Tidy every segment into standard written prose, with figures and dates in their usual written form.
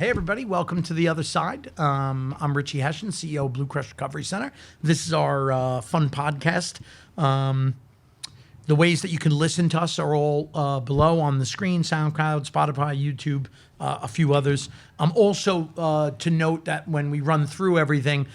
Hey everybody, welcome to The Other Side. I'm Richie Hession, CEO of BlueCrest Recovery Center. This is our fun podcast. The ways that you can listen to us are all below on the screen: SoundCloud, Spotify, YouTube, a few others. Also to note that when we run through everything,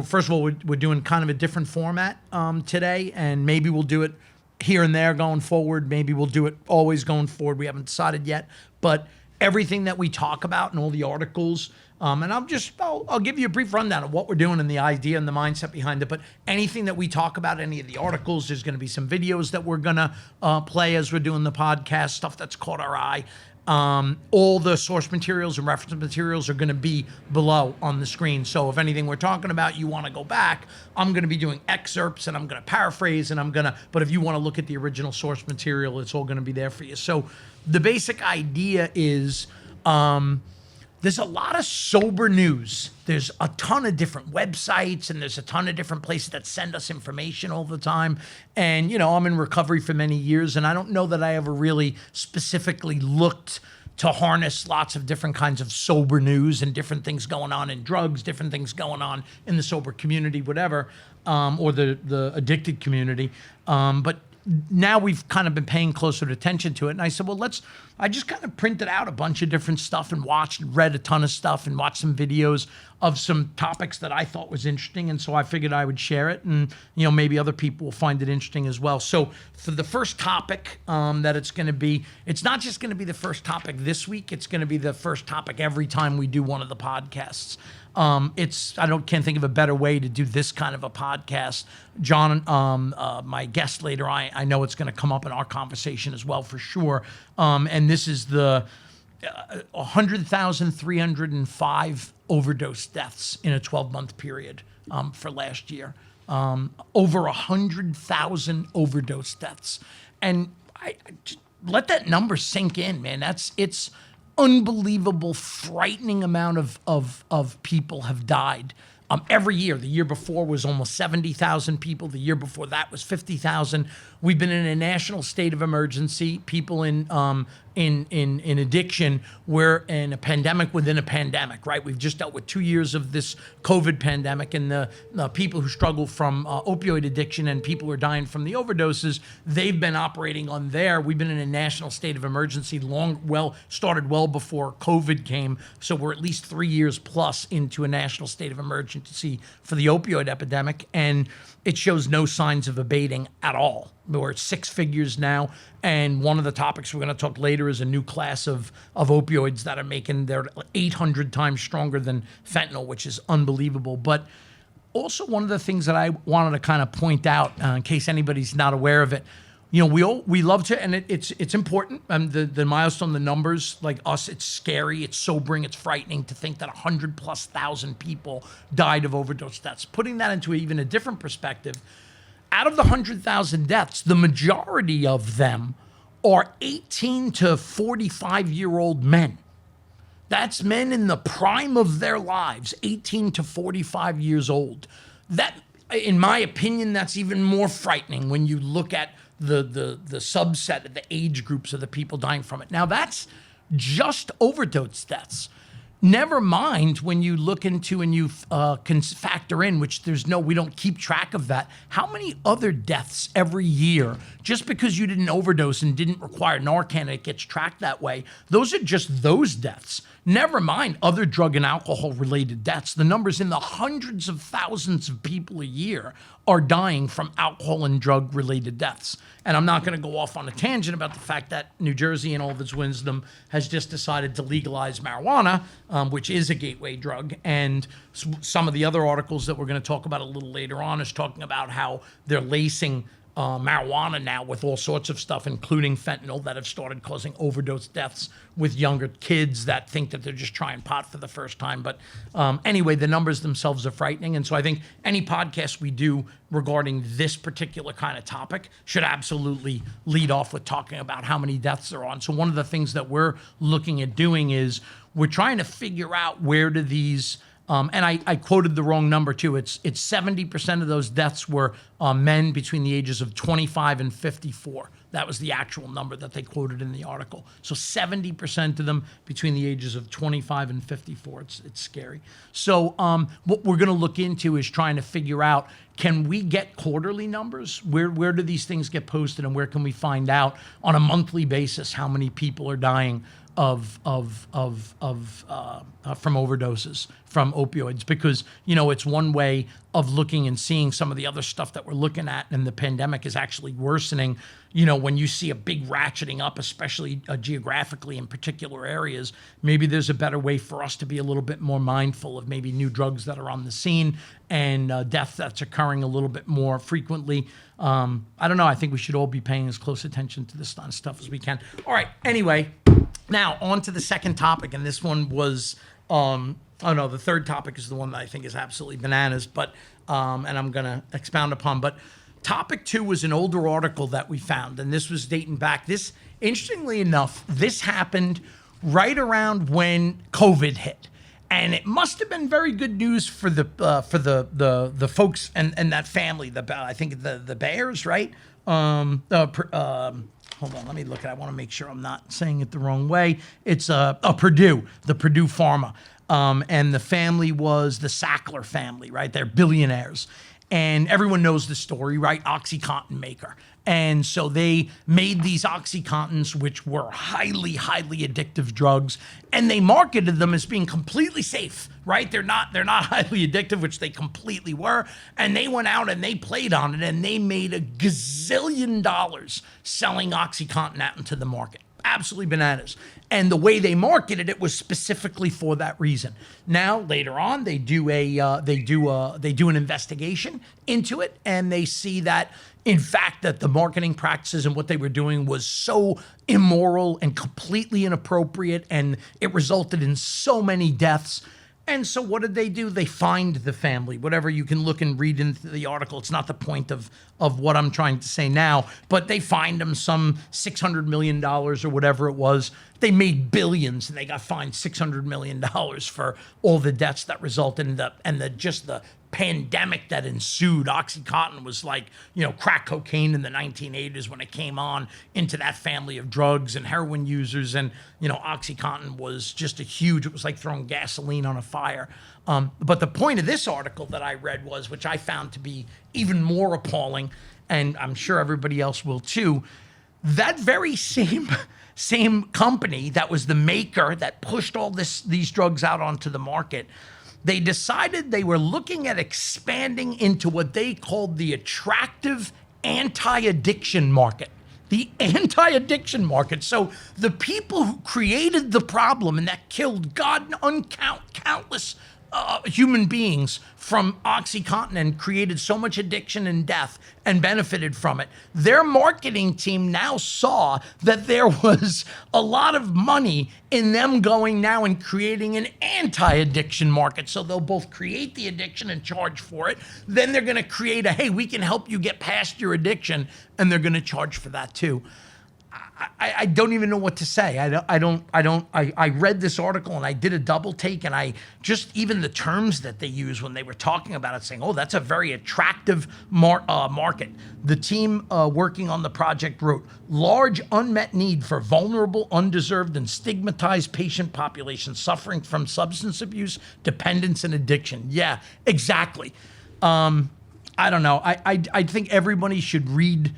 first of all, we're doing kind of a different format today, and maybe we'll do it here and there going forward. Maybe we'll do it always going forward. We haven't decided yet, but everything that we talk about and all the articles, and I'll give you a brief rundown of what we're doing and the idea and the mindset behind it. But anything that we talk about, any of the articles, there's going to be some videos that we're going to play as we're doing the podcast, stuff that's caught our eye. All the source materials and reference materials are going to be below on the screen. So if anything we're talking about, you want to go back, I'm going to be doing excerpts and I'm going to paraphrase but if you want to look at the original source material, it's all going to be there for you. So the basic idea is, there's a lot of sober news. There's a ton of different websites and there's a ton of different places that send us information all the time. And, I'm in recovery for many years and I don't know that I ever really specifically looked to harness lots of different kinds of sober news and different things going on in drugs, different things going on in the sober community, whatever, or the addicted community. But now we've kind of been paying closer attention to it. And I said, well, I just kind of printed out a bunch of different stuff and read a ton of stuff and watched some videos of some topics that I thought was interesting. And so I figured I would share it and, maybe other people will find it interesting as well. So for the first topic that it's not just going to be the first topic this week. It's going to be the first topic every time we do one of the podcasts. Can't think of a better way to do this kind of a podcast. John, my guest later, I know it's going to come up in our conversation as well for sure. And this is the 100,305 overdose deaths in a 12-month period for last year. Over 100,000 overdose deaths. And I just let that number sink in, man. It's unbelievable, frightening amount of people have died every year. The year before was almost 70,000 people. The year before that was 50,000. We've been in a national state of emergency. People in addiction, we're in a pandemic within a pandemic, right? We've just dealt with 2 years of this COVID pandemic, and the people who struggle from opioid addiction and people who are dying from the overdoses, they've been operating on there. We've been in a national state of emergency started well before COVID came. So we're at least 3 years plus into a national state of emergency for the opioid epidemic. And it shows no signs of abating at all. We're at six figures now, and one of the topics we're going to talk later is a new class of opioids that they're 800 times stronger than fentanyl, which is unbelievable. But also one of the things that I wanted to kind of point out, in case anybody's not aware of it, we love to, and it's important. The milestone, the numbers, like us, it's scary, it's sobering, it's frightening to think that 100,000+ people died of overdose deaths. Putting that into even a different perspective, out of the 100,000 deaths, the majority of them are 18 to 45-year-old men. That's men in the prime of their lives, 18 to 45 years old. That, in my opinion, that's even more frightening when you look at the subset of the age groups of the people dying from it. Now, that's just overdose deaths. Never mind when you look into and you can factor in, which we don't keep track of that, how many other deaths every year, just because you didn't overdose and didn't require Narcan, and it gets tracked that way. Those are just those deaths. Never mind other drug and alcohol related deaths. The numbers in the hundreds of thousands of people a year are dying from alcohol and drug related deaths. And I'm not going to go off on a tangent about the fact that New Jersey, in all of its wisdom, has just decided to legalize marijuana, which is a gateway drug. And some of the other articles that we're going to talk about a little later on is talking about how they're lacing marijuana now with all sorts of stuff, including fentanyl, that have started causing overdose deaths with younger kids that think that they're just trying pot for the first time. But anyway, the numbers themselves are frightening. And so I think any podcast we do regarding this particular kind of topic should absolutely lead off with talking about how many deaths are on. So one of the things that we're looking at doing is we're trying to figure out where do these And I quoted the wrong number too. It's 70% of those deaths were men between the ages of 25 and 54. That was the actual number that they quoted in the article. So 70% of them between the ages of 25 and 54. It's scary. So what we're going to look into is trying to figure out, can we get quarterly numbers? Where do these things get posted, and where can we find out on a monthly basis how many people are dying from overdoses from opioids? Because it's one way of looking and seeing some of the other stuff that we're looking at, and the pandemic is actually worsening. When you see a big ratcheting up, especially geographically in particular areas, maybe there's a better way for us to be a little bit more mindful of maybe new drugs that are on the scene and death that's occurring a little bit more frequently. I don't know. I think we should all be paying as close attention to this kind of stuff as we can. All right. Anyway, now on to the second topic, and this one was, the third topic is the one that I think is absolutely bananas, but and I'm going to expound upon. But topic 2 was an older article that we found, and this was dating back. This, interestingly enough, this happened right around when COVID hit. And it must have been very good news for the folks and that family. I think the Bears, right? Hold on, let me look at it. I want to make sure I'm not saying it the wrong way. It's Purdue, the Purdue Pharma. And the family was the Sackler family, right? They're billionaires. And everyone knows the story, right? OxyContin maker. And so they made these OxyContins, which were highly, highly addictive drugs, and they marketed them as being completely safe, right? They're not highly addictive, which they completely were. And they went out and they played on it, and they made a gazillion dollars selling OxyContin out into the market. Absolutely bananas. And the way they marketed it was specifically for that reason. Now, later on, they do an investigation into it, and they see that, in fact, that the marketing practices and what they were doing was so immoral and completely inappropriate, and it resulted in so many deaths. And so what did they do? They fined the family. Whatever, you can look and read into the article. It's not the point of what I'm trying to say now, but they fined them some $600 million or whatever it was. They made billions, and they got fined $600 million for all the deaths that resulted in the pandemic that ensued. OxyContin was like, crack cocaine in the 1980s when it came on into that family of drugs and heroin users. And, OxyContin was just it was like throwing gasoline on a fire. But the point of this article that I read was, which I found to be even more appalling, and I'm sure everybody else will too, that very same company that was the maker that pushed all these drugs out onto the market, they decided they were looking at expanding into what they called the attractive anti-addiction market. The anti-addiction market. So the people who created the problem and that killed countless human beings from OxyContin and created so much addiction and death and benefited from it, their marketing team now saw that there was a lot of money in them going now and creating an anti-addiction market. So they'll both create the addiction and charge for it. Then they're going to create hey, we can help you get past your addiction, and they're going to charge for that too. I don't even know what to say. I read this article and I did a double take, and even the terms that they use when they were talking about it, saying, that's a very attractive market. The team working on the project wrote, large unmet need for vulnerable, undeserved, and stigmatized patient populations suffering from substance abuse, dependence, and addiction. Yeah, exactly. I don't know. I think everybody should read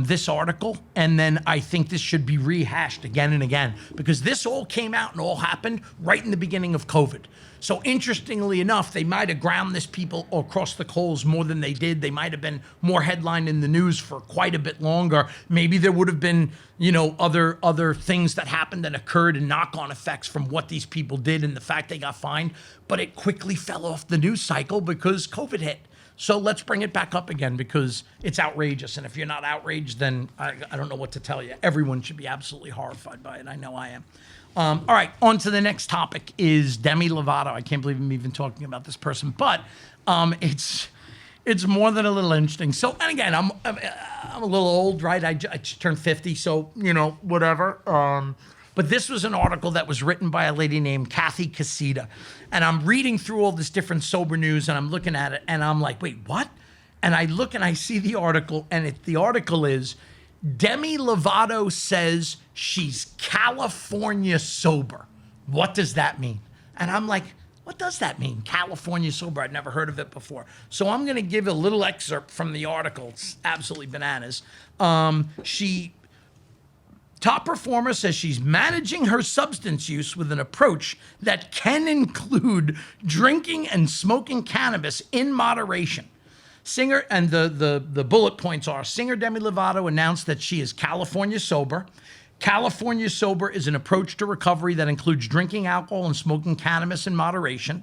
this article, and then I think this should be rehashed again and again, because this all came out and all happened right in the beginning of COVID. So interestingly enough, they might have ground this people across the coals more than they did. They might have been more headlined in the news for quite a bit longer. Maybe there would have been, other things that happened and occurred and knock-on effects from what these people did and the fact they got fined. But it quickly fell off the news cycle because COVID hit. So let's bring it back up again, because it's outrageous. And if you're not outraged, then I don't know what to tell you. Everyone should be absolutely horrified by it. I know I am. All right, on to the next topic is Demi Lovato. I can't believe I'm even talking about this person, but it's more than a little interesting. So, and again, I'm a little old, right? I just turned 50, so, whatever. But this was an article that was written by a lady named Kathy Casita. And I'm reading through all this different sober news and I'm looking at it and I'm like, wait, what? And I look and I see the article and the article is Demi Lovato says she's California sober. What does that mean? And I'm like, what does that mean? California sober. I'd never heard of it before. So I'm going to give a little excerpt from the article. It's absolutely bananas. Top performer says she's managing her substance use with an approach that can include drinking and smoking cannabis in moderation. Singer, and the bullet points are, singer Demi Lovato announced that she is California sober. California sober is an approach to recovery that includes drinking alcohol and smoking cannabis in moderation.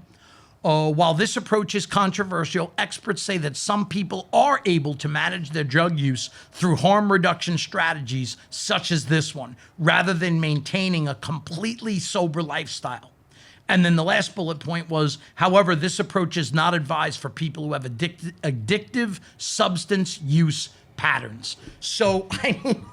While this approach is controversial, experts say that some people are able to manage their drug use through harm reduction strategies such as this one, rather than maintaining a completely sober lifestyle. And then the last bullet point was, however, this approach is not advised for people who have addictive substance use patterns. So, I mean,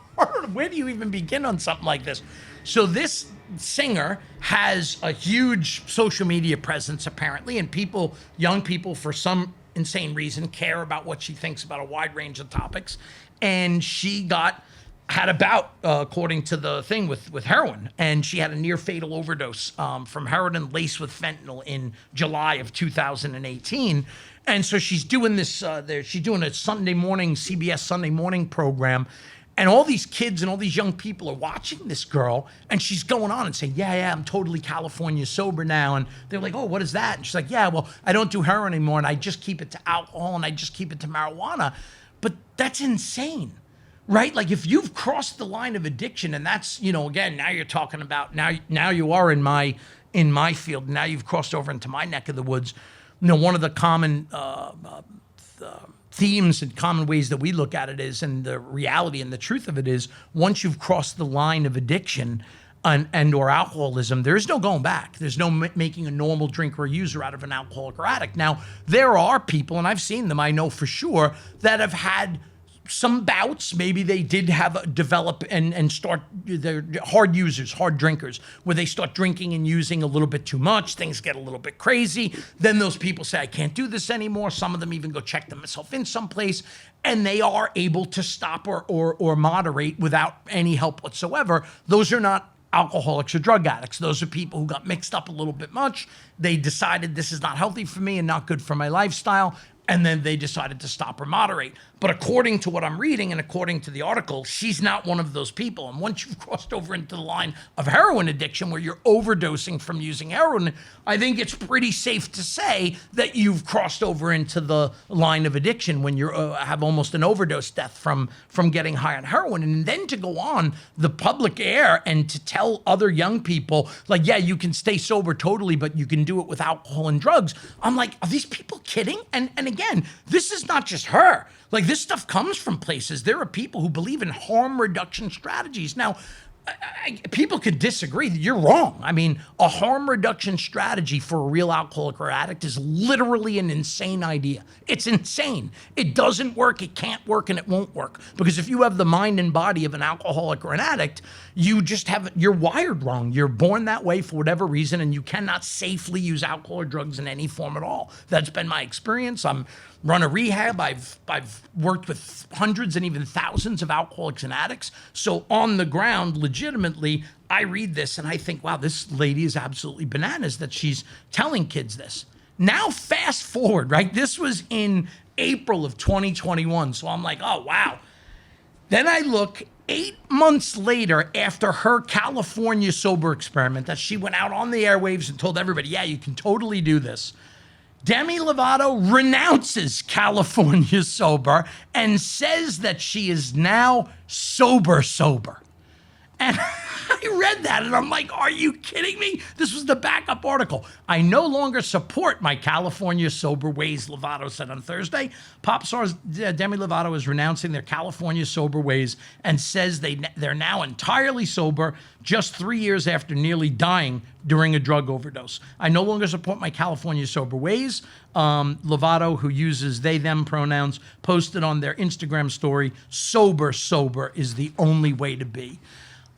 where do you even begin on something like this? So this singer has a huge social media presence, apparently, and people, young people, for some insane reason, care about what she thinks about a wide range of topics. And she had a bout, according to the thing, with heroin. And she had a near fatal overdose from heroin laced with fentanyl in July of 2018. And so she's doing this, she's doing a Sunday morning, CBS Sunday morning program. And all these kids and all these young people are watching this girl, and she's going on and saying, yeah, I'm totally California sober now. And they're like, oh, what is that? And she's like, yeah, well, I don't do heroin anymore, and I just keep it to alcohol, and I just keep it to marijuana. But that's insane, right? Like, if you've crossed the line of addiction, and that's, again, now you're talking about, now you are in my field, now you've crossed over into my neck of the woods. One of the common themes and common ways that we look at it is, and the reality and the truth of it is, once you've crossed the line of addiction and or alcoholism, there is no going back. There's no making a normal drinker or user out of an alcoholic or addict. Now, there are people, and I've seen them, I know for sure, that have had some bouts. Maybe they did develop and start, they're hard users, hard drinkers, where they start drinking and using a little bit too much. Things get a little bit crazy. Then those people say, I can't do this anymore. Some of them even go check themselves in someplace, and they are able to stop or moderate without any help whatsoever. Those are not alcoholics or drug addicts. Those are people who got mixed up a little bit much. They decided this is not healthy for me and not good for my lifestyle. And then they decided to stop or moderate. But according to what I'm reading and according to the article, she's not one of those people. And once you've crossed over into the line of heroin addiction, where you're overdosing from using heroin, I think it's pretty safe to say that you've crossed over into the line of addiction when you have almost an overdose death from getting high on heroin. And then to go on the public air and to tell other young people, like, yeah, you can stay sober totally, but you can do it with alcohol and drugs. I'm like, are these people kidding? And again, this is not just her. Like, this stuff comes from places. There are people who believe in harm reduction strategies. Now, people could disagree. You're wrong. I mean, a harm reduction strategy for a real alcoholic or addict is literally an insane idea. It's insane. It doesn't work, it can't work, and it won't work. Because if you have the mind and body of an alcoholic or an addict, you're wired wrong. You're born that way for whatever reason, and you cannot safely use alcohol or drugs in any form at all. That's been my experience. I'm run a rehab. I've worked with hundreds and even thousands of alcoholics and addicts. So on the ground, legitimately, I read this and I think, wow, this lady is absolutely bananas that she's telling kids this. Now fast forward, right? This was in April of 2021. So I'm like, oh, wow. Then I look 8 months later, after her California sober experiment that she went out on the airwaves and told everybody, yeah, you can totally do this. Demi Lovato renounces California sober and says that she is now sober. And I read that and I'm like, are you kidding me? This was the backup article. I no longer support my California sober ways, Lovato said on Thursday. Pop stars Demi Lovato is renouncing their California sober ways and says they're now entirely sober just 3 years after nearly dying during a drug overdose. I no longer support my California sober ways. Lovato, who uses they, them pronouns, posted on their Instagram story, sober is the only way to be.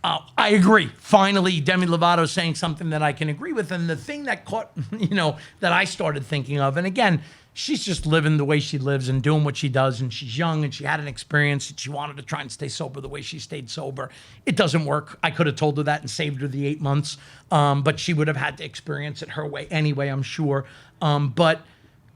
I agree. Finally, Demi Lovato saying something that I can agree with. And the thing that caught, that I started thinking of, and again, she's just living the way she lives and doing what she does. And she's young and she had an experience and she wanted to try and stay sober the way she stayed sober. It doesn't work. I could have told her that and saved her the 8 months. But she would have had to experience it her way anyway, I'm sure. But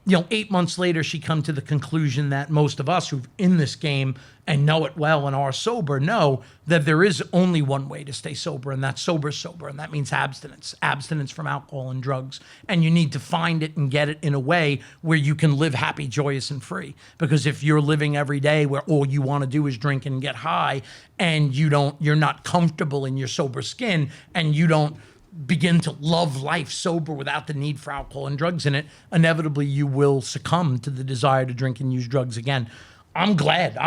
8 months later, she come to the conclusion that most of us who've in this game and know it well and are sober know that there is only one way to stay sober, and that's sober. And that means abstinence from alcohol and drugs. And you need to find it and get it in a way where you can live happy, joyous, and free. Because if you're living every day where all you want to do is drink and get high, and you're not comfortable in your sober skin, and you don't begin to love life sober without the need for alcohol and drugs in it, inevitably you will succumb to the desire to drink and use drugs again. I'm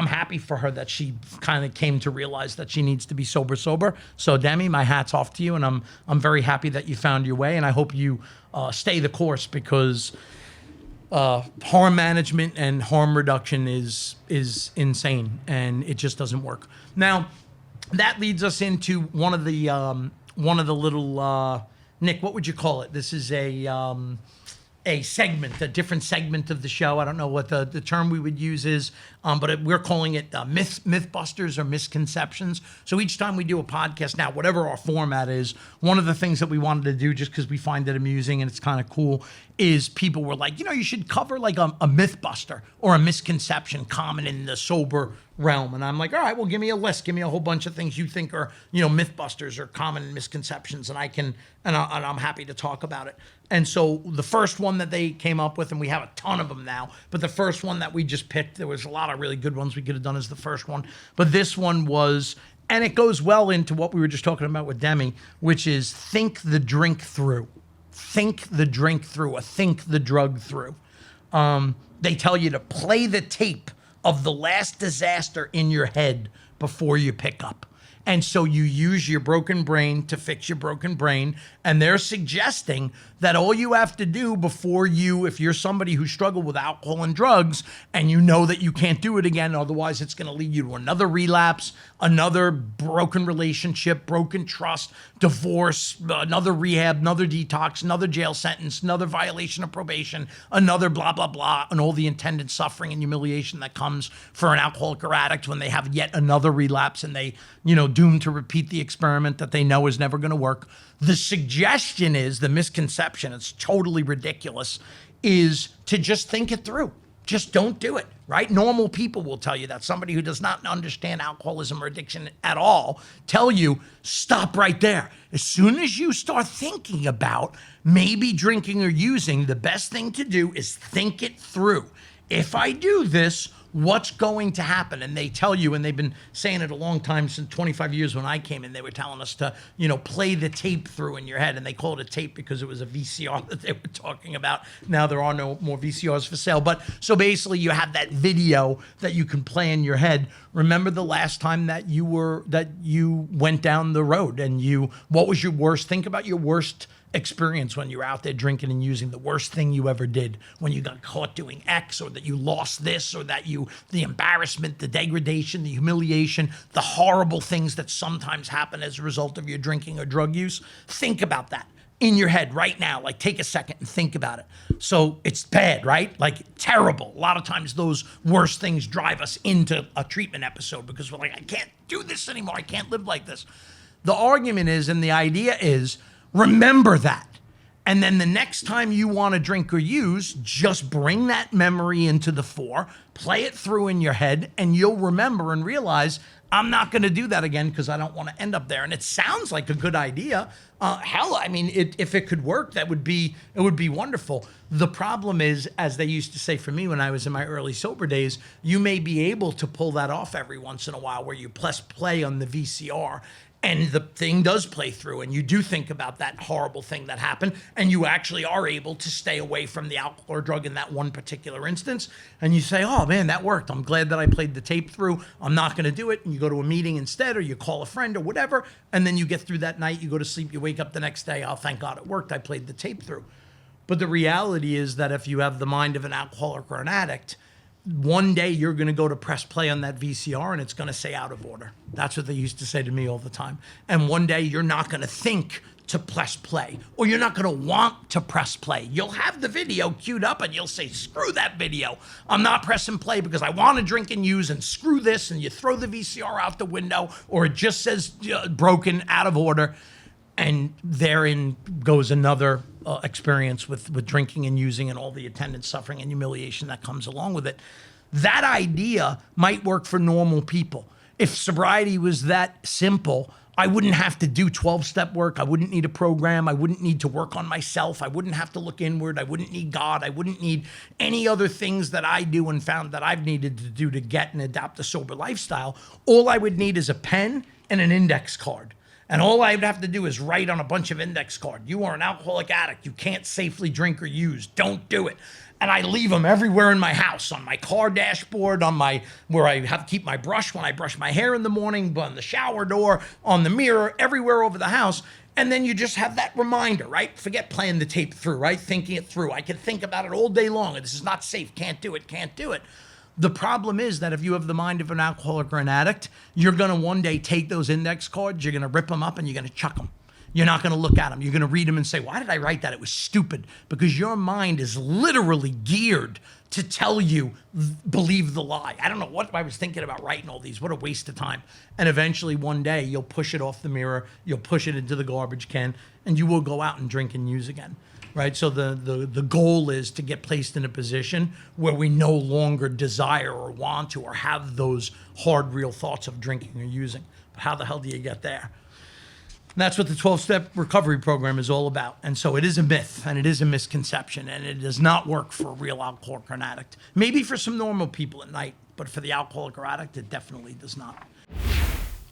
happy for her that she kind of came to realize that she needs to be sober. So Demi, my hat's off to you, and I'm very happy that you found your way, and I hope you stay the course, because harm management and harm reduction is insane, and it just doesn't work. Now, that leads us into one of the little, Nick, what would you call it? This is a segment, a different segment of the show. I don't know what the term we would use is, but we're calling it Mythbusters or Misconceptions. So each time we do a podcast now, whatever our format is, one of the things that we wanted to do, just because we find it amusing and it's kind of cool, is people were like, you should cover like a Mythbuster or a misconception common in the sober realm. And I'm like, all right, well, give me a list. Give me a whole bunch of things you think are, Mythbusters or common misconceptions. And I'm happy to talk about it. And so the first one that they came up with, and we have a ton of them now, but the first one that we just picked, there was a lot of really good ones we could have done as the first one. But this one was, and it goes well into what we were just talking about with Demi, which is think the drink through. Think the drink through, or think the drug through. They tell you to play the tape of the last disaster in your head before you pick up. And so you use your broken brain to fix your broken brain. And they're suggesting that all you have to do before if you're somebody who struggled with alcohol and drugs, and you know that you can't do it again, otherwise it's going to lead you to another relapse, another broken relationship, broken trust, divorce, another rehab, another detox, another jail sentence, another violation of probation, another blah, blah, blah, and all the intended suffering and humiliation that comes for an alcoholic or addict when they have yet another relapse and they, doomed to repeat the experiment that they know is never going to work. The suggestion is, the misconception, it's totally ridiculous, is to just think it through. Just don't do it, right? Normal people will tell you that. Somebody who does not understand alcoholism or addiction at all tell you, stop right there. As soon as you start thinking about maybe drinking or using, the best thing to do is think it through. If I do this, what's going to happen? And they tell you, and they've been saying it a long time, since 25 years when I came in, they were telling us to, play the tape through in your head. And they called it tape because it was a VCR that they were talking about. Now there are no more VCRs for sale. But so basically you have that video that you can play in your head. Remember the last time that you went down the road, and what was your worst? Think about your worst experience when you were out there drinking and using, the worst thing you ever did, when you got caught doing X, or that you lost this, or that the embarrassment, the degradation, the humiliation, the horrible things that sometimes happen as a result of your drinking or drug use. Think about that in your head right now. Like, take a second and think about it. So it's bad, right? Like, terrible. A lot of times those worst things drive us into a treatment episode because we're like, I can't do this anymore. I can't live like this. The argument is, and the idea is, remember that. And then the next time you want to drink or use, just bring that memory into the fore, play it through in your head, and you'll remember and realize, I'm not going to do that again because I don't want to end up there. And it sounds like a good idea. If it could work, it would be wonderful. The problem is, as they used to say for me when I was in my early sober days, you may be able to pull that off every once in a while where you press play on the VCR and the thing does play through, and you do think about that horrible thing that happened, and you actually are able to stay away from the alcohol or drug in that one particular instance. And you say, oh man, that worked. I'm glad that I played the tape through. I'm not going to do it. And you go to a meeting instead, or you call a friend or whatever. And then you get through that night, you go to sleep, you wake up the next day. Oh, thank God it worked. I played the tape through. But the reality is that if you have the mind of an alcoholic or an addict, one day you're going to go to press play on that VCR and it's going to say out of order. That's what they used to say to me all the time. And one day you're not going to think to press play, or you're not going to want to press play. You'll have the video queued up and you'll say, screw that video. I'm not pressing play because I want to drink and use, and screw this. And you throw the VCR out the window, or it just says broken, out of order. And therein goes another experience with drinking and using and all the attendant suffering and humiliation that comes along with it. That idea might work for normal people. If sobriety was that simple, I wouldn't have to do 12-step work. I wouldn't need a program. I wouldn't need to work on myself. I wouldn't have to look inward. I wouldn't need God. I wouldn't need any other things that I do and found that I've needed to do to get and adapt a sober lifestyle. All I would need is a pen and an index card. And all I'd have to do is write on a bunch of index cards. You are an alcoholic addict. You can't safely drink or use. Don't do it. And I leave them everywhere in my house, on my car dashboard, on where I have to keep my brush when I brush my hair in the morning, on the shower door, on the mirror, everywhere over the house. And then you just have that reminder, right? Forget playing the tape through, right? Thinking it through. I can think about it all day long. This is not safe. Can't do it. Can't do it. The problem is that if you have the mind of an alcoholic or an addict, you're going to one day take those index cards, you're going to rip them up, and you're going to chuck them. You're not going to look at them. You're going to read them and say, why did I write that? It was stupid. Because your mind is literally geared to tell you, believe the lie. I don't know what I was thinking about writing all these. What a waste of time. And eventually one day you'll push it off the mirror, you'll push it into the garbage can, and you will go out and drink and use again. Right? So the goal is to get placed in a position where we no longer desire or want to or have those hard, real thoughts of drinking or using. But how the hell do you get there? And that's what the 12-step recovery program is all about. And so it is a myth and it is a misconception, and it does not work for a real alcoholic or an addict. Maybe for some normal people at night, but for the alcoholic or addict, it definitely does not.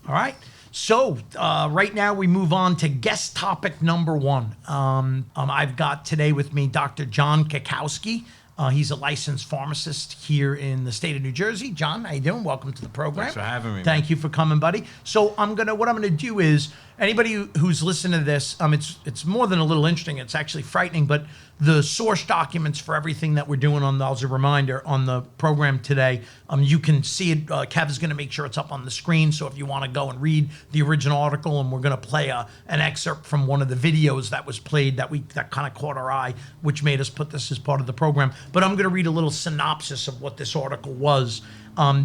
All right. So right now we move on to guest topic number one. I've got today with me Dr. John Kakowski. He's a licensed pharmacist here in the state of New Jersey. John, how you doing? Welcome to the program. Thanks for having me. Thank you for coming, buddy. So what I'm gonna do is, anybody who's listening to this, it's more than a little interesting. It's actually frightening. But the source documents for everything that we're doing as a reminder on the program today, you can see it. Kev is going to make sure it's up on the screen. So if you want to go and read the original article, and we're going to play an excerpt from one of the videos that was played that kind of caught our eye, which made us put this as part of the program. But I'm going to read a little synopsis of what this article was. A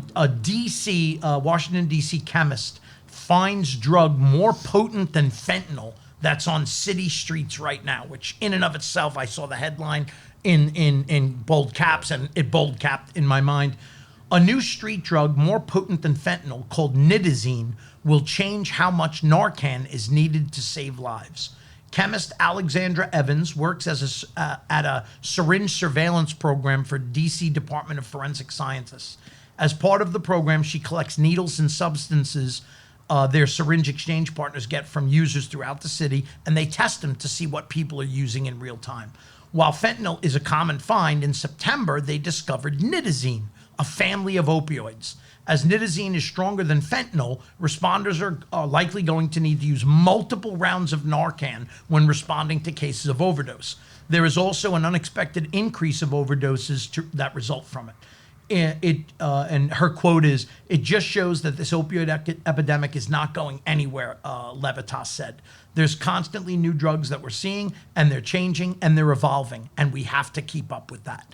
Washington, D.C. chemist finds drug more potent than fentanyl that's on city streets right now, which in and of itself, I saw the headline in bold caps, and it bold capped in my mind. A new street drug more potent than fentanyl called nitazene will change how much Narcan is needed to save lives. Chemist Alexandra Evans works at a syringe surveillance program for DC Department of Forensic Scientists. As part of the program, she collects needles and substances their syringe exchange partners get from users throughout the city, and they test them to see what people are using in real time. While fentanyl is a common find, in September they discovered nitazene, a family of opioids. As nitazene is stronger than fentanyl, responders are likely going to need to use multiple rounds of Narcan when responding to cases of overdose. There is also an unexpected increase of overdoses that result from it. And her quote is, "It just shows that this opioid epidemic is not going anywhere," Levitas said. "There's constantly new drugs that we're seeing, and they're changing, and they're evolving, and we have to keep up with that."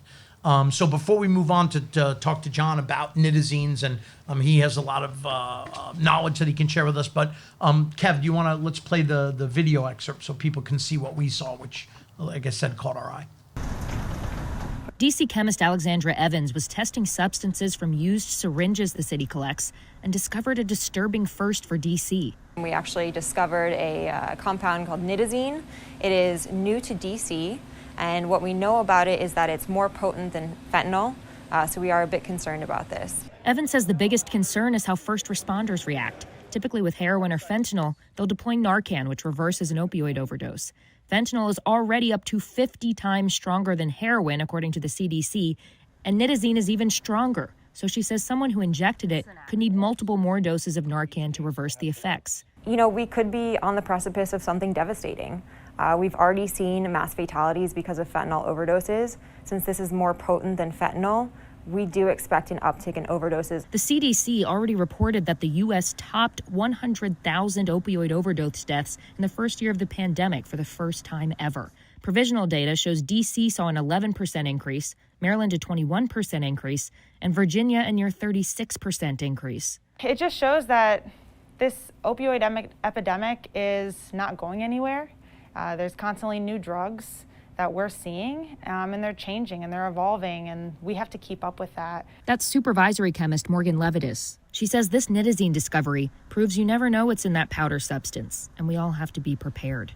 So before we move on to talk to John about nitazenes, and he has a lot of knowledge that he can share with us, but Kev, do you want to, let's play the video excerpt so people can see what we saw, which, like I said, caught our eye. DC chemist Alexandra Evans was testing substances from used syringes the city collects and discovered a disturbing first for DC. We actually discovered a compound called nitazene. It is new to DC, and what we know about it is that it's more potent than fentanyl, so we are a bit concerned about this. Evans says the biggest concern is how first responders react. Typically with heroin or fentanyl, they'll deploy Narcan, which reverses an opioid overdose. Fentanyl is already up to 50 times stronger than heroin, according to the CDC, and nitazene is even stronger. So she says someone who injected it could need multiple more doses of Narcan to reverse the effects. You know, we could be on the precipice of something devastating. We've already seen mass fatalities because of fentanyl overdoses. Since this is more potent than fentanyl, we do expect an uptick in overdoses. The CDC already reported that the U.S. topped 100,000 opioid overdose deaths in the first year of the pandemic for the first time ever. Provisional data shows D.C. saw an 11% increase, Maryland a 21% increase, and Virginia a near 36% increase. It just shows that this opioid epidemic is not going anywhere. There's constantly new drugs that we're seeing, and they're changing and they're evolving, and we have to keep up with that. That's supervisory chemist Morgan Levitas. She says this nitazene discovery proves you never know what's in that powder substance, and we all have to be prepared.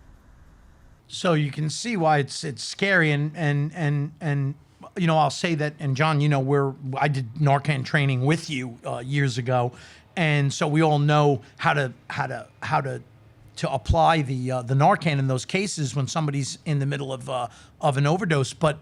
So you can see why it's scary, and you know, I'll say that, and John, you know, I did Narcan training with you years ago, and so we all know how to apply the Narcan in those cases when somebody's in the middle of an overdose. But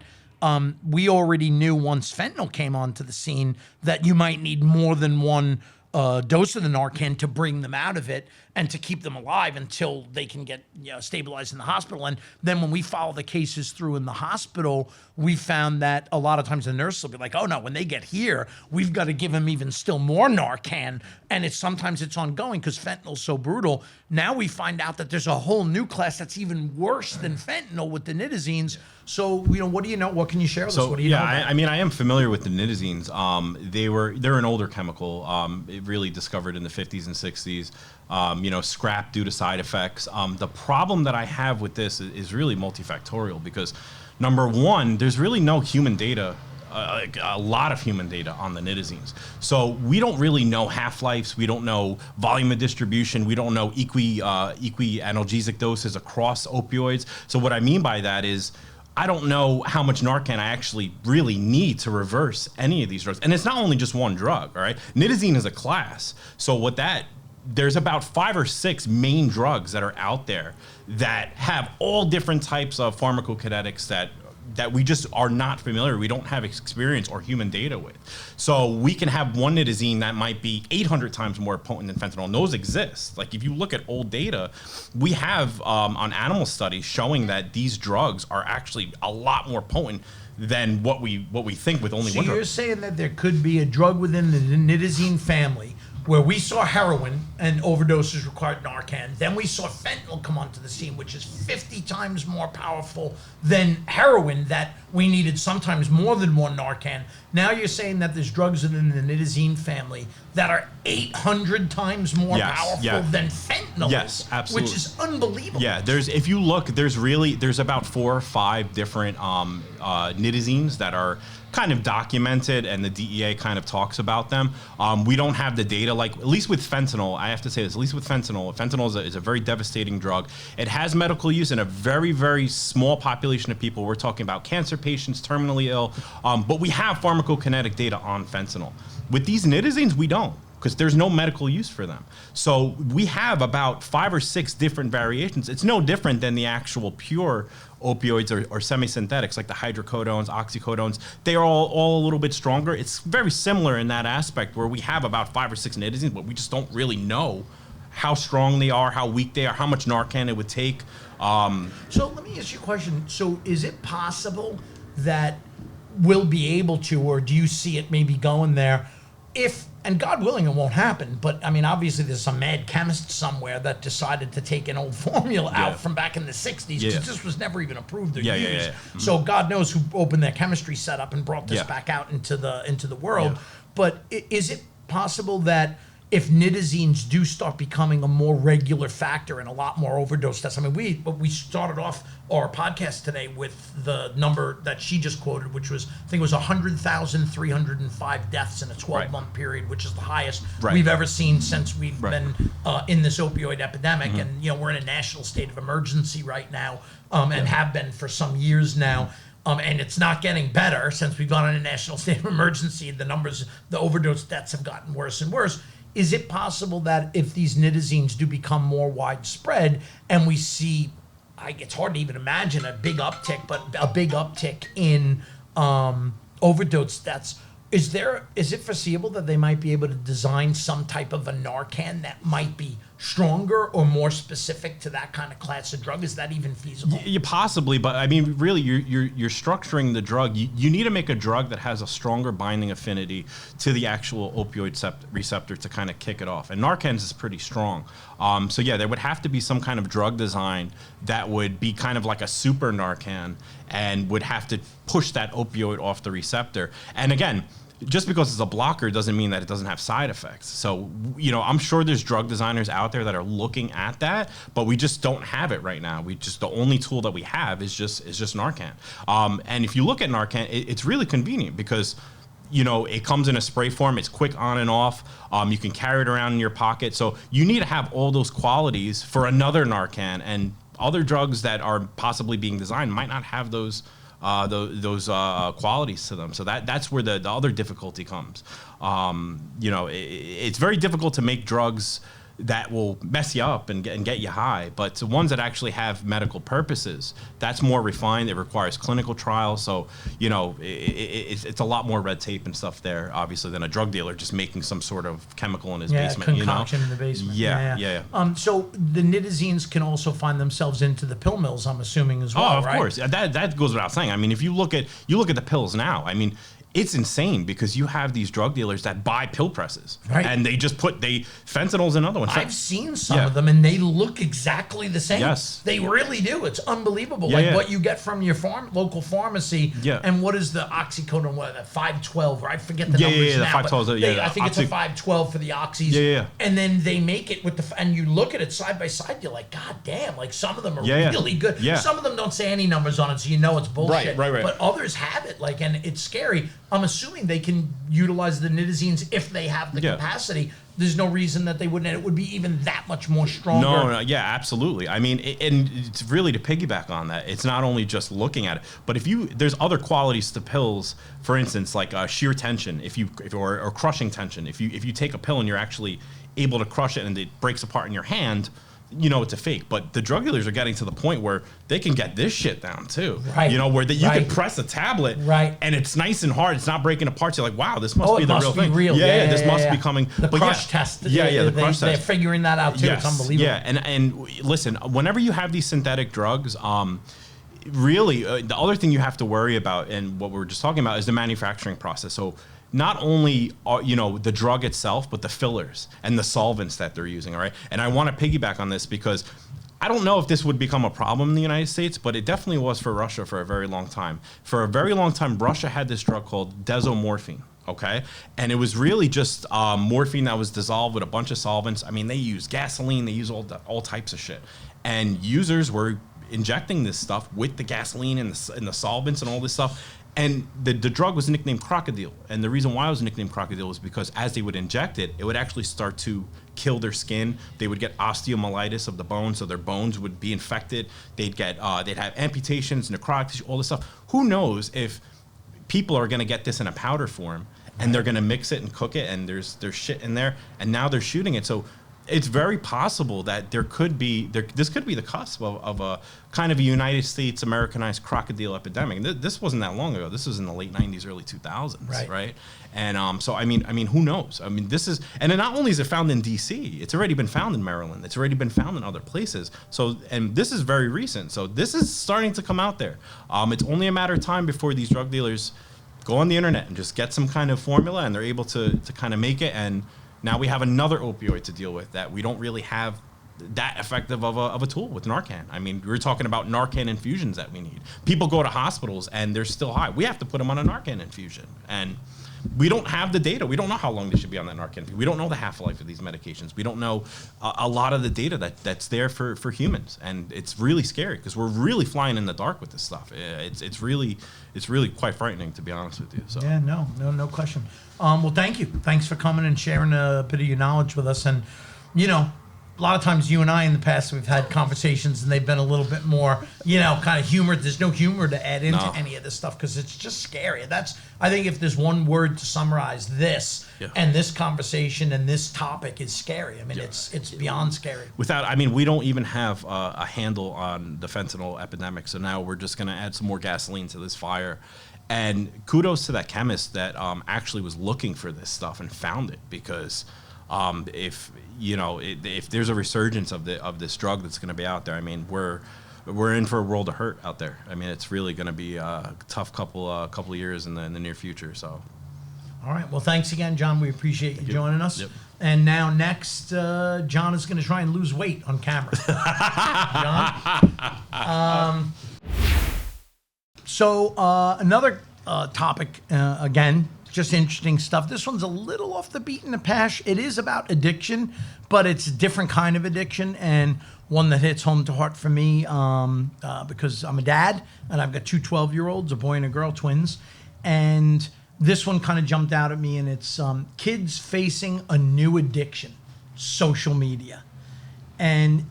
we already knew once fentanyl came onto the scene that you might need more than one dose of the Narcan to bring them out of it and to keep them alive until they can get stabilized in the hospital. And then when we follow the cases through in the hospital, we found that a lot of times the nurse will be like, oh no, when they get here, we've got to give them even still more Narcan. And sometimes it's ongoing because fentanyl's so brutal. Now we find out that there's a whole new class that's even worse than fentanyl with the nitazenes. So, you know, what do you know? What can you share with us? What do you know about? I mean, I am familiar with the nitazenes. They're an older chemical, really discovered in the 50s and 60s. You know, scrapped due to side effects. The problem that I have with this is really multifactorial because, number one, there's really no human data, a lot of human data on the nitazenes. So we don't really know half-lives. We don't know volume of distribution. We don't know analgesic doses across opioids. So what I mean by that is, I don't know how much Narcan I actually really need to reverse any of these drugs. And it's not only just one drug, all right? Nitazene is a class. So there's about 5 or 6 main drugs that are out there that have all different types of pharmacokinetics that we just are not familiar. We don't have experience or human data with. So we can have one nitazene that might be 800 times more potent than fentanyl, and those exist. Like if you look at old data, we have on animal studies showing that these drugs are actually a lot more potent than what we think with only one drug. So you're saying that there could be a drug within the nitazene family where we saw heroin and overdoses required Narcan. Then we saw fentanyl come onto the scene, which is 50 times more powerful than heroin, that we needed sometimes more than one Narcan. Now you're saying that there's drugs within the nitazene family that are 800 times more powerful than fentanyl. Yes, absolutely. Which is unbelievable. Yeah, if you look, there's about 4 or 5 different nitazenes that are kind of documented, and the DEA kind of talks about them. We don't have the data, like at least with fentanyl, I have to say this, at least with fentanyl is a very devastating drug. It has medical use in a very, very small population of people. We're talking about cancer patients, terminally ill, but we have pharmacokinetic data on fentanyl. With these nitazenes, we don't, because there's no medical use for them. So we have about 5 or 6 different variations. It's no different than the actual pure opioids or semi-synthetics like the hydrocodones, oxycodones. They are all a little bit stronger. It's very similar in that aspect where we have about 5 or 6 nitazenes, but we just don't really know how strong they are, how weak they are, how much Narcan it would take. So let me ask you a question. So is it possible that we'll be able to, or do you see it maybe going there, if, and God willing it won't happen, but I mean, obviously there's some mad chemist somewhere that decided to take an old formula out from back in the 60s, because this was never even approved or used. Mm-hmm. So God knows who opened their chemistry setup and brought this back out into the world. But is it possible that if nitazenes do start becoming a more regular factor and a lot more overdose deaths? I mean, we started off our podcast today with the number that she just quoted, which was, I think it was 100,305 deaths in a 12-month period, which is the highest we've ever seen since we've been in this opioid epidemic. Mm-hmm. And, you know, we're in a national state of emergency right now, and have been for some years now. And it's not getting better since we've gone on a national state of emergency. The numbers, the overdose deaths have gotten worse and worse. Is it possible that if these nitazenes do become more widespread and we see, it's hard to even imagine a big uptick in overdose deaths, is it foreseeable that they might be able to design some type of a Narcan that might be stronger or more specific to that kind of class of drug? Is that even feasible? You possibly, but I mean, really, you're structuring the drug. You need to make a drug that has a stronger binding affinity to the actual opioid receptor to kind of kick it off. And Narcan's is pretty strong. So yeah, there would have to be some kind of drug design that would be kind of like a super Narcan and would have to push that opioid off the receptor. And again, just because it's a blocker doesn't mean that it doesn't have side effects. So, I'm sure there's drug designers out there that are looking at that, but we just don't have it right now. The only tool that we have is just Narcan. And if you look at Narcan, it's really convenient because it comes in a spray form. It's quick on and off. You can carry it around in your pocket. So you need to have all those qualities for another Narcan, and other drugs that are possibly being designed might not have those qualities to them. So that's where the other difficulty comes. It's very difficult to make drugs that will mess you up and get you high, but the ones that actually have medical purposes, that's more refined. It requires clinical trials. So, it's a lot more red tape and stuff there, obviously, than a drug dealer just making some sort of chemical in his basement. Concoction in the basement. Yeah. So the nitazines can also find themselves into the pill mills, I'm assuming, as well, Oh, of right? course. That goes without saying. I mean, if you look at the pills now, I mean, it's insane because you have these drug dealers that buy pill presses, right? And they just fentanyl's another one. I've seen some of them, and they look exactly the same. Yes, they really do. It's unbelievable. What you get from your local pharmacy. Yeah. And what is the oxycodone? What, that 512? Or I forget the numbers now. The 512. I think it's a 512 for the oxys. Yeah. And then they make it with and you look at it side by side. You're like, God damn! Like some of them are really good. Yeah. Some of them don't say any numbers on it, so you know it's bullshit. Right. But others have it. And it's scary. I'm assuming they can utilize the nitazines if they have the capacity. There's no reason that they wouldn't. And it would be even that much more stronger. No, yeah, absolutely. I mean, and it's really to piggyback on that. It's not only just looking at it, but there's other qualities to pills. For instance, like shear tension, or crushing tension. If you take a pill and you're actually able to crush it and it breaks apart in your hand, it's a fake. But the drug dealers are getting to the point where they can get this shit down too. Right. Where you can press a tablet, right, and it's nice and hard. It's not breaking apart. You're like, wow, this must be the real thing. Yeah, this must be coming. The crush test. The crush test. They're figuring that out too. Yes. It's unbelievable. Yeah, and listen, whenever you have these synthetic drugs, really, the other thing you have to worry about, and what we were just talking about, is the manufacturing process. So not only the drug itself, but the fillers and the solvents that they're using. All right, and I want to piggyback on this because I don't know if this would become a problem in the United States, but it definitely was for Russia for a very long time. For a very long time, Russia had this drug called desomorphine. Okay, and it was really just morphine that was dissolved with a bunch of solvents. I mean, they used gasoline, they used all types of shit, and users were injecting this stuff with the gasoline and the solvents and all this stuff. And the drug was nicknamed crocodile. And the reason why it was nicknamed crocodile is because as they would inject it, it would actually start to kill their skin. They would get osteomyelitis of the bones, so their bones would be infected. They'd have amputations, necrotic, all this stuff. Who knows if people are going to get this in a powder form and they're going to mix it and cook it, and there's shit in there, and now they're shooting it. So it's very possible that this could be the cusp of a kind of a United States Americanized crocodile epidemic. And this wasn't that long ago. This was in the late 90s, early 2000s, right? And so I mean, who knows? I mean, this is, and then not only is it found in D.C., it's already been found in Maryland. It's already been found in other places. So, and this is very recent. So this is starting to come out there. It's only a matter of time before these drug dealers go on the internet and just get some kind of formula, and they're able to kind of make it. And now we have another opioid to deal with that we don't really have that effective of a tool with Narcan. I mean, we're talking about Narcan infusions that we need. People go to hospitals and they're still high. We have to put them on a Narcan infusion. And we don't have the data. We don't know how long they should be on that Narcan infusion. We don't know the half-life of these medications. We don't know a lot of the data that's there for humans. And it's really scary because we're really flying in the dark with this stuff. It's really quite frightening, to be honest with you. So. Yeah, no question. Well, thank you. Thanks for coming and sharing a bit of your knowledge with us. And, a lot of times you and I in the past, we've had conversations and they've been a little bit more, kind of humor. There's no humor to add into any of this stuff because it's just scary. I think if there's one word to summarize this and this conversation and this topic is scary. I mean, it's beyond scary. We don't even have a handle on the fentanyl epidemic. So now we're just going to add some more gasoline to this fire. And kudos to that chemist that actually was looking for this stuff and found it, because if there's a resurgence of this drug that's going to be out there, I mean, we're in for a world of hurt out there. I mean, it's really going to be a tough couple of years in the near future. So, all right. Well, thanks again, John. We appreciate you joining us. Yep. And now next, John is going to try and lose weight on camera. John. So another topic, again, just interesting stuff. This one's a little off the beaten path. It is about addiction, but it's a different kind of addiction, and one that hits home to heart for me because I'm a dad, and I've got two 12-year-olds, a boy and a girl, twins. And this one kind of jumped out at me, and it's kids facing a new addiction, social media. And,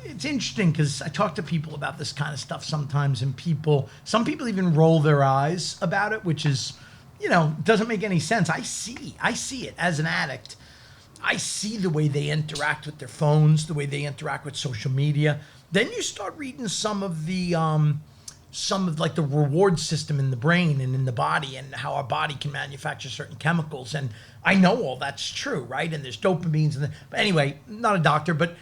it's interesting because I talk to people about this kind of stuff sometimes, and some people even roll their eyes about it, which is, doesn't make any sense. I see it as an addict. I see the way they interact with their phones, the way they interact with social media. Then you start reading some of the reward system in the brain and in the body, and how our body can manufacture certain chemicals. And I know all that's true, right? And there's dopamines. But anyway, not a doctor, but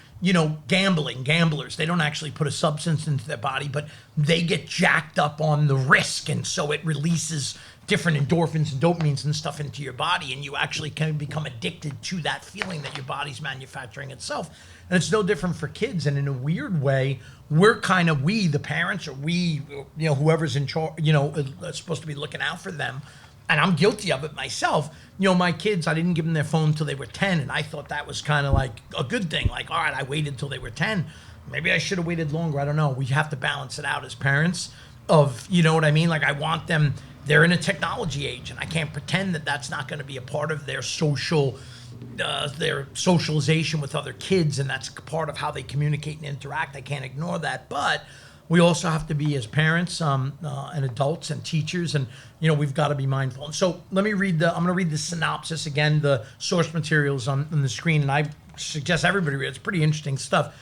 gamblers, they don't actually put a substance into their body, but they get jacked up on the risk. And so it releases different endorphins and dopamines and stuff into your body, and you actually can become addicted to that feeling that your body's manufacturing itself. And it's no different for kids. And in a weird way, we, the parents, or whoever's in charge, supposed to be looking out for them. And I'm guilty of it myself. My kids, I didn't give them their phone until they were 10. And I thought that was kind of like a good thing. Like, all right, I waited till they were 10. Maybe I should have waited longer. I don't know. We have to balance it out as parents of, you know what I mean? Like, I want them, they're in a technology age, and I can't pretend that that's not going to be a part of their socialization with other kids. And that's part of how they communicate and interact. I can't ignore that. But we also have to be, as parents and adults and teachers, and we've got to be mindful. And so I'm going to read the synopsis again, the source materials on the screen, and I suggest everybody read it. It's pretty interesting stuff.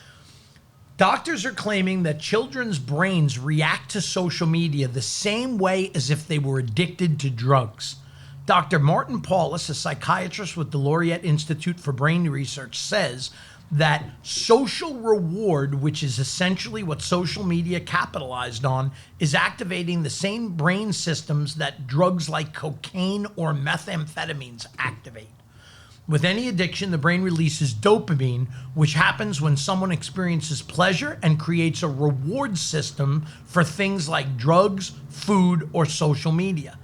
Doctors are claiming that children's brains react to social media the same way as if they were addicted to drugs. Dr. Martin Paulus, a psychiatrist with the Laureate Institute for Brain Research, says that social reward, which is essentially what social media capitalized on, is activating the same brain systems that drugs like cocaine or methamphetamines activate. With any addiction, the brain releases dopamine, which happens when someone experiences pleasure and creates a reward system for things like drugs, food, or social media.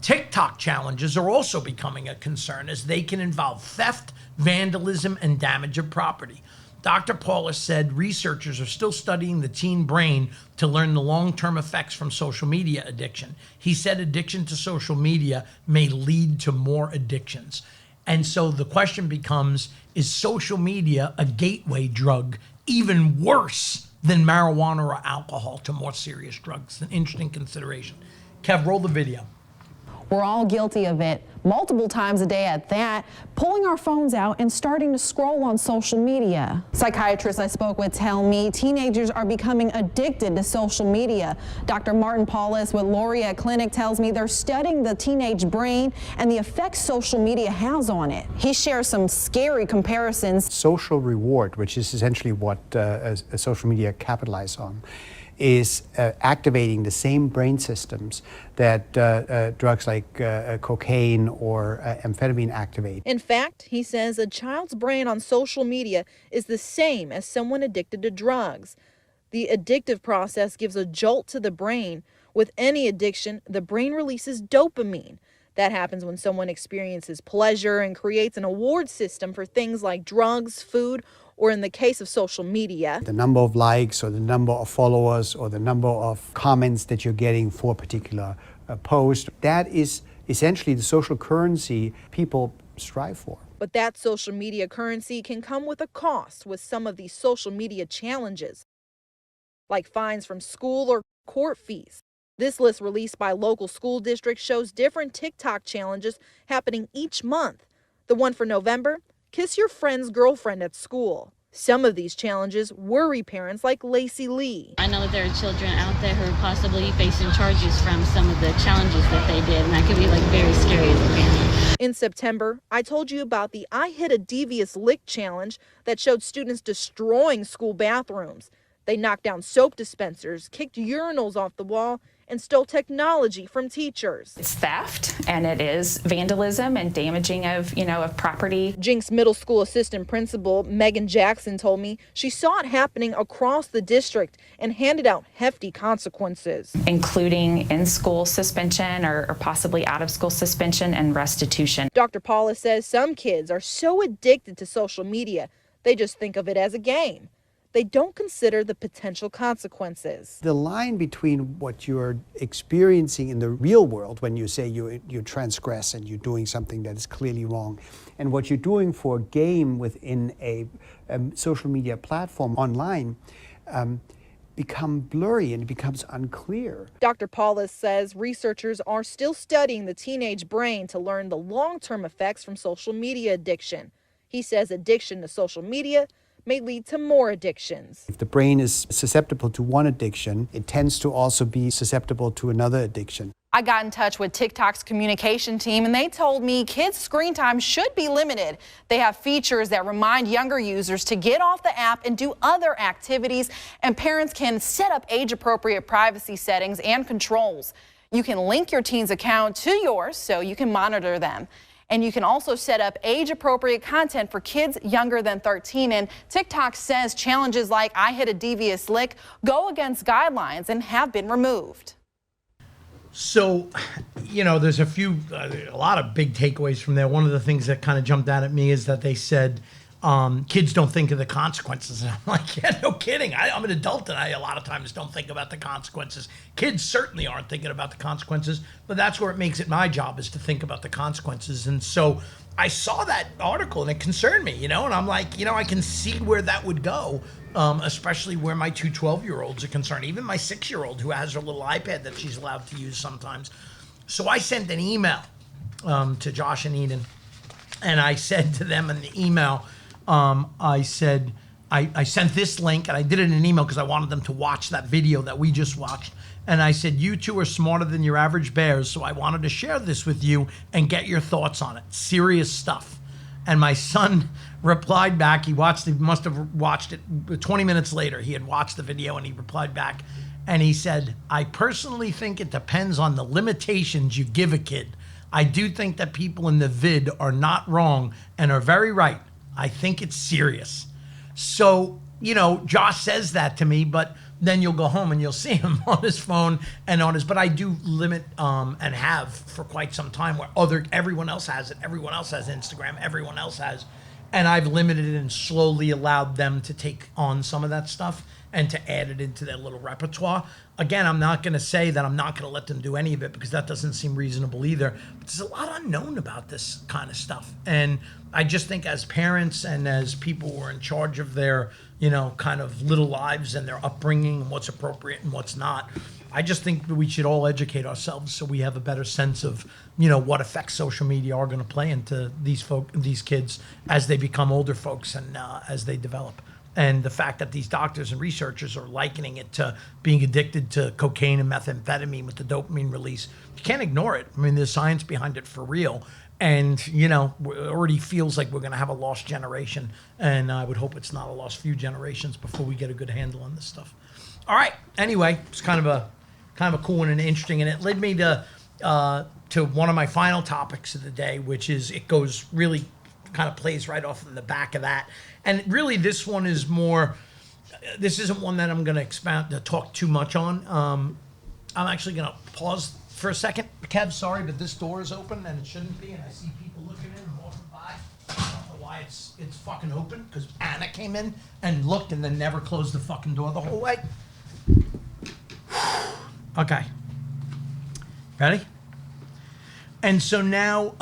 TikTok challenges are also becoming a concern, as they can involve theft, vandalism, and damage of property. Dr. Paulus said researchers are still studying the teen brain to learn the long-term effects from social media addiction. He said addiction to social media may lead to more addictions. And so the question becomes, is social media a gateway drug, even worse than marijuana or alcohol, to more serious drugs? An interesting consideration. Kev, roll the video. We're all guilty of it, multiple times a day at that, pulling our phones out and starting to scroll on social media. Psychiatrists I spoke with tell me teenagers are becoming addicted to social media. Dr. Martin Paulus with Laureate Clinic tells me they're studying the teenage brain and the effects social media has on it. He shares some scary comparisons. Social reward, which is essentially what social media capitalize on, is activating the same brain systems that drugs like cocaine or amphetamine activate. In fact, he says a child's brain on social media is the same as someone addicted to drugs. The addictive process gives a jolt to the brain. With any addiction, the brain releases dopamine. That happens when someone experiences pleasure and creates an award system for things like drugs, food, or in the case of social media, the number of likes or the number of followers or the number of comments that you're getting for a particular post, that is essentially the social currency people strive for. But that social media currency can come with a cost with some of these social media challenges, like fines from school or court fees. This list released by local school districts shows different TikTok challenges happening each month. The one for November: kiss your friend's girlfriend at school. Some of these challenges worry parents like Lacey Lee. I know there are children out there who are possibly facing charges from some of the challenges that they did, and that could be very scary as a parent. In September, I told you about the I Hit a Devious Lick challenge that showed students destroying school bathrooms. They knocked down soap dispensers, kicked urinals off the wall, and stole technology from teachers. It's theft, and it is vandalism and damaging of property. Jinx Middle School assistant principal Megan Jackson told me she saw it happening across the district and handed out hefty consequences, Including in-school suspension or possibly out-of-school suspension and restitution. Dr. Paula says some kids are so addicted to social media, they just think of it as a game. They don't consider the potential consequences. The line between what you're experiencing in the real world when you say you transgress and you're doing something that is clearly wrong, and what you're doing for a game within a social media platform online become blurry and it becomes unclear. Dr. Paulus says researchers are still studying the teenage brain to learn the long-term effects from social media addiction. He says addiction to social media may lead to more addictions. If the brain is susceptible to one addiction, it tends to also be susceptible to another addiction. I got in touch with TikTok's communication team and they told me kids' screen time should be limited. They have features that remind younger users to get off the app and do other activities, and parents can set up age-appropriate privacy settings and controls. You can link your teen's account to yours so you can monitor them. And you can also set up age-appropriate content for kids younger than 13. And TikTok says challenges like I Hit a Devious Lick go against guidelines and have been removed. So, there's a lot of big takeaways from there. One of the things that kind of jumped out at me is that they said kids don't think of the consequences. And I'm like, yeah, no kidding. I'm an adult and I a lot of times don't think about the consequences. Kids certainly aren't thinking about the consequences, but that's where it makes it my job, is to think about the consequences. And so I saw that article and it concerned me, and I'm like, I can see where that would go, especially where my two 12-year-olds are concerned, even my 6-year-old who has her little iPad that she's allowed to use sometimes. So I sent an email to Josh and Eden, and I said to them in the email, I said, I sent this link, and I did it in an email because I wanted them to watch that video that we just watched. And I said, you two are smarter than your average bears, so I wanted to share this with you and get your thoughts on it. Serious stuff. And my son replied back. He must have watched it 20 minutes later. He had watched the video and he replied back. And he said, I personally think it depends on the limitations you give a kid. I do think that people in the vid are not wrong and are very right. I think it's serious. So, Josh says that to me, but then you'll go home and you'll see him on his phone and but I do limit and have for quite some time where everyone else has it. Everyone else has Instagram. Everyone else has. And I've limited it and slowly allowed them to take on some of that stuff and to add it into their little repertoire. Again, I'm not going to say that I'm not going to let them do any of it because that doesn't seem reasonable either. But there's a lot unknown about this kind of stuff. And I just think as parents and as people who are in charge of their, kind of little lives and their upbringing and what's appropriate and what's not, I just think that we should all educate ourselves so we have a better sense of, what effects social media are going to play into these kids as they become older folks and as they develop. And the fact that these doctors and researchers are likening it to being addicted to cocaine and methamphetamine with the dopamine release, you can't ignore it. I mean, there's science behind it for real. And, it already feels like we're going to have a lost generation. And I would hope it's not a lost few generations before we get a good handle on this stuff. All right. Anyway, it's kind of a cool one and interesting. And it led me to one of my final topics of the day, which is it goes really kind of plays right off in the back of that. And really, this one is more, this isn't one that I'm going to talk too much on. I'm actually going to pause for a second. Kev, sorry, but this door is open and it shouldn't be. And I see people looking in and walking by. I don't know why it's fucking open, because Anna came in and looked and then never closed the fucking door the whole way. Okay. Ready? And so now,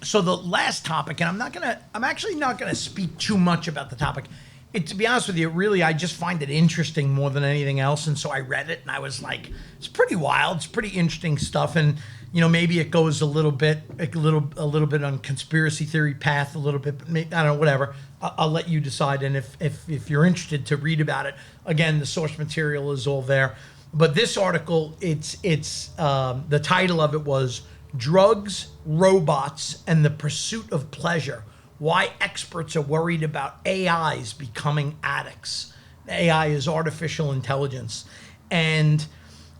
so the last topic, and I'm actually not gonna speak too much about the topic. To be honest with you, really, I just find it interesting more than anything else. And so I read it and I was like, it's pretty wild. It's pretty interesting stuff. And, maybe it goes a little bit on conspiracy theory path, a little bit, but maybe, I don't know, whatever. I'll let you decide. And if you're interested to read about it, again, the source material is all there. But this article, it's the title of it was Drugs, Robots, and the Pursuit of Pleasure. Why experts are worried about AIs becoming addicts. AI is artificial intelligence. And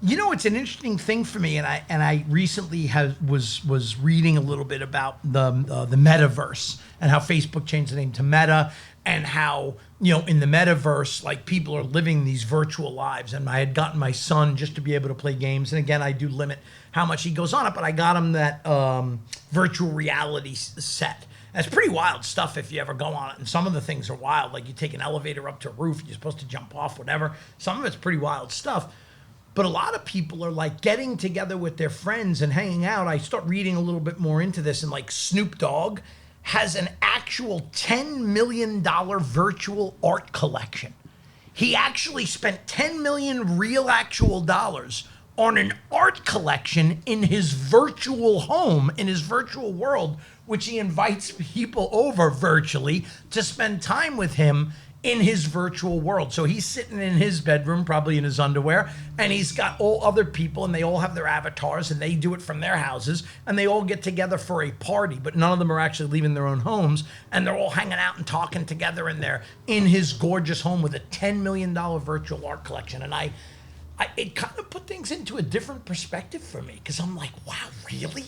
you know, it's an interesting thing for me, and I recently was reading a little bit about the metaverse and how Facebook changed the name to Meta, and how, you know, in the metaverse, like, people are living these virtual lives. And I had gotten my son just to be able to play games, and again, I do limit how much he goes on it, but I got him that virtual reality set. And it's pretty wild stuff if you ever go on it. And some of the things are wild, like you take an elevator up to a roof, you're supposed to jump off, whatever. Some of it's pretty wild stuff. But a lot of people are like getting together with their friends and hanging out. I start reading a little bit more into this, and like Snoop Dogg has an actual $10 million virtual art collection. He actually spent 10 million real actual dollars on an art collection in his virtual home, in his virtual world, which he invites people over virtually to spend time with him in his virtual world. So he's sitting in his bedroom, probably in his underwear, and he's got all other people, and they all have their avatars, and they do it from their houses, and they all get together for a party, but none of them are actually leaving their own homes, and they're all hanging out and talking together, and they're in his gorgeous home with a $10 million virtual art collection. And it kind of put things into a different perspective for me, because I'm like, wow, really?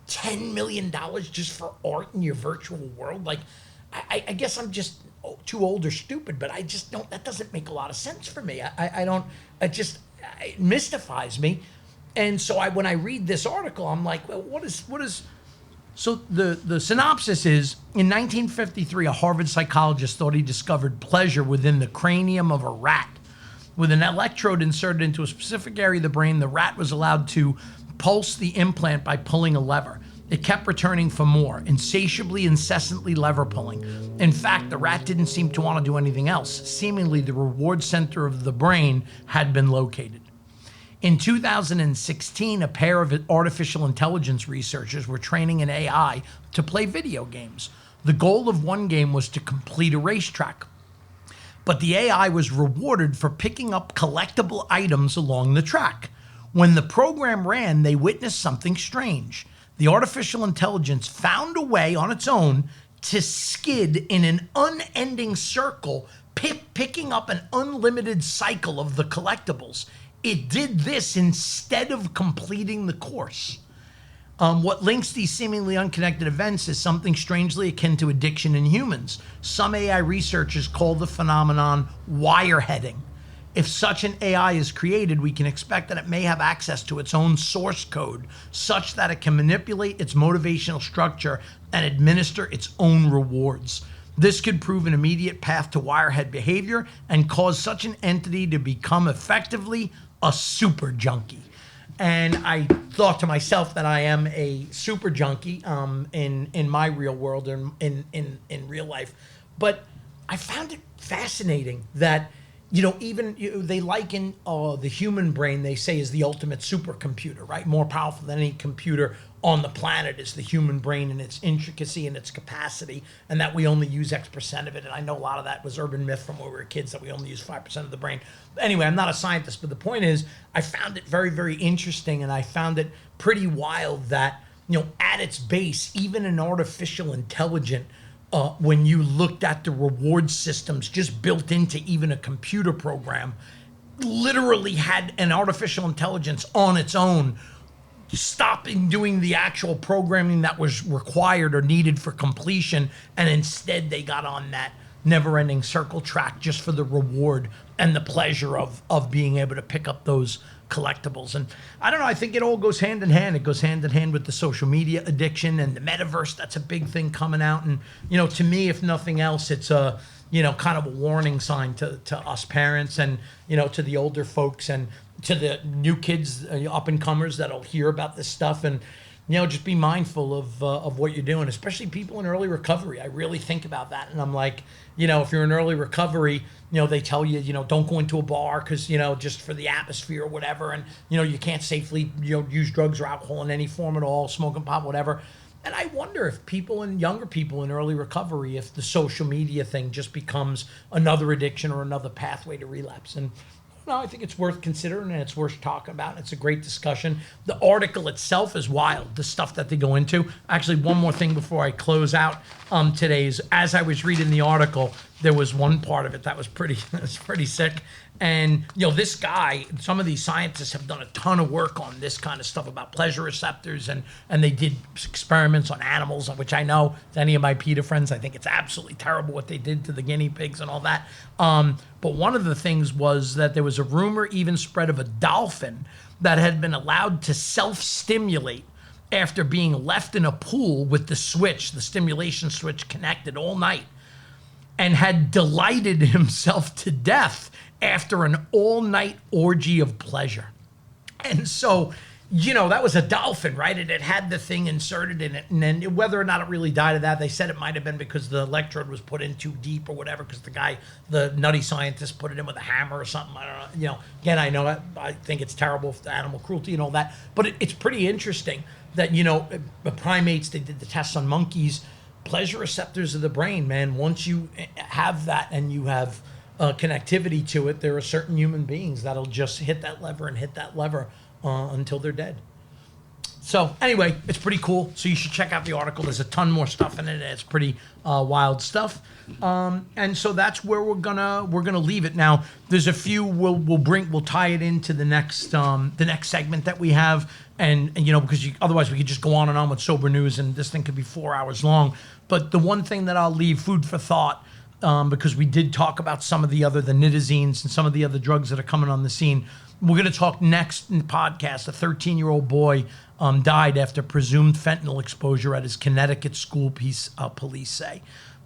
$10 million just for art in your virtual world? Like, I guess I'm just too old or stupid, but I just don't, that doesn't make a lot of sense for me. It mystifies me. And so when I read this article, I'm like, well, what is, so the synopsis is, in 1953, a Harvard psychologist thought he discovered pleasure within the cranium of a rat. With an electrode inserted into a specific area of the brain, the rat was allowed to pulse the implant by pulling a lever. It kept returning for more, insatiably, incessantly lever pulling. In fact, the rat didn't seem to want to do anything else. Seemingly, the reward center of the brain had been located. In 2016, a pair of artificial intelligence researchers were training an AI to play video games. The goal of one game was to complete a racetrack. But the AI was rewarded for picking up collectible items along the track. When the program ran, they witnessed something strange. The artificial intelligence found a way on its own to skid in an unending circle, picking up an unlimited cycle of the collectibles. It did this instead of completing the course. What links these seemingly unconnected events is something strangely akin to addiction in humans. Some AI researchers call the phenomenon wireheading. If such an AI is created, we can expect that it may have access to its own source code, such that it can manipulate its motivational structure and administer its own rewards. This could prove an immediate path to wirehead behavior and cause such an entity to become effectively a super junkie. And I thought to myself that I am a super junkie in my real world, in real life. But I found it fascinating that, you know, they liken the human brain, they say, is the ultimate supercomputer, right? More powerful than any computer on the planet is the human brain and its intricacy and its capacity, and that we only use X% of it. And I know a lot of that was urban myth from when we were kids, that we only use 5% of the brain. Anyway, I'm not a scientist, but the point is, I found it very, very interesting, and I found it pretty wild that, you know, at its base, even an artificial intelligence, when you looked at the reward systems just built into even a computer program, literally had an artificial intelligence on its own, stopping doing the actual programming that was required or needed for completion, and instead they got on that never-ending circle track just for the reward and the pleasure of being able to pick up those collectibles. And I don't know, I think it all goes hand in hand. It goes hand in hand with the social media addiction and the metaverse. That's a big thing coming out. And, you know, to me, if nothing else, it's a, you know, kind of a warning sign to us parents and, you know, to the older folks and to the new kids, up and comers that'll hear about this stuff. And, you know, just be mindful of what you're doing, especially people in early recovery. I really think about that. And I'm like, you know, if you're in early recovery, you know, they tell you, you know, don't go into a bar because, you know, just for the atmosphere or whatever. And, you know, you can't safely, you know, use drugs or alcohol in any form at all, smoking pot, whatever. And I wonder if people and younger people in early recovery, if the social media thing just becomes another addiction or another pathway to relapse. And No, I think it's worth considering and it's worth talking about. It's a great discussion. The article itself is wild, the stuff that they go into. Actually, one more thing before I close out today's. As I was reading the article, there was one part of it that was pretty, was pretty sick. And, this guy, some of these scientists have done a ton of work on this kind of stuff about pleasure receptors, and they did experiments on animals, which I know to any of my PETA friends, I think it's absolutely terrible what they did to the guinea pigs and all that. But one of the things was that there was a rumor even spread of a dolphin that had been allowed to self-stimulate after being left in a pool with the stimulation switch connected all night, and had delighted himself to death after an all-night orgy of pleasure. And so, that was a dolphin, right? It had the thing inserted in it. And then whether or not it really died of that, they said it might have been because the electrode was put in too deep or whatever, because the nutty scientist put it in with a hammer or something. I don't know. Again, I know that I think it's terrible for the animal cruelty and all that. But it's pretty interesting that, the primates, they did the tests on monkeys, pleasure receptors of the brain, man. Once you have that and you have connectivity to it, there are certain human beings that'll just hit that lever until they're dead. So anyway, it's pretty cool. So you should check out the article. There's a ton more stuff in it. It's pretty wild stuff. And so that's where we're gonna leave it. Now, there's a few we'll tie it into the next segment that we have, and because otherwise we could just go on and on with sober news, and this thing could be 4 hours long. But the one thing that I'll leave food for thought, because we did talk about some of the nitazines and some of the other drugs that are coming on the scene. We're going to talk next in the podcast. A 13-year-old boy died after presumed fentanyl exposure at his Connecticut school, police say.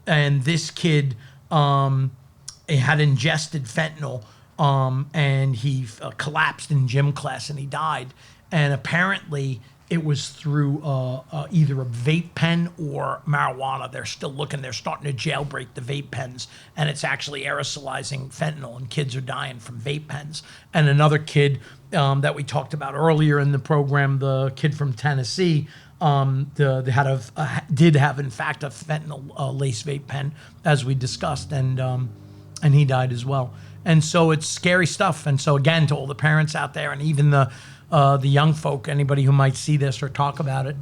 And this kid had ingested fentanyl, and he collapsed in gym class and he died. And apparently it was through either a vape pen or marijuana. They're still looking. They're starting to jailbreak the vape pens, and it's actually aerosolizing fentanyl, and kids are dying from vape pens. And another kid that we talked about earlier in the program, the kid from Tennessee, did have in fact a fentanyl laced vape pen, as we discussed, and he died as well. And so it's scary stuff. And so again, to all the parents out there, and even the young folk, anybody who might see this or talk about it,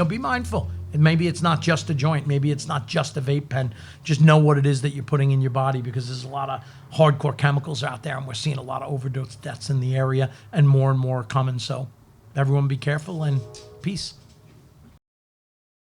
be mindful. And maybe it's not just a joint. Maybe it's not just a vape pen. Just know what it is that you're putting in your body, because there's a lot of hardcore chemicals out there, and we're seeing a lot of overdose deaths in the area, and more are coming. So everyone be careful, and peace.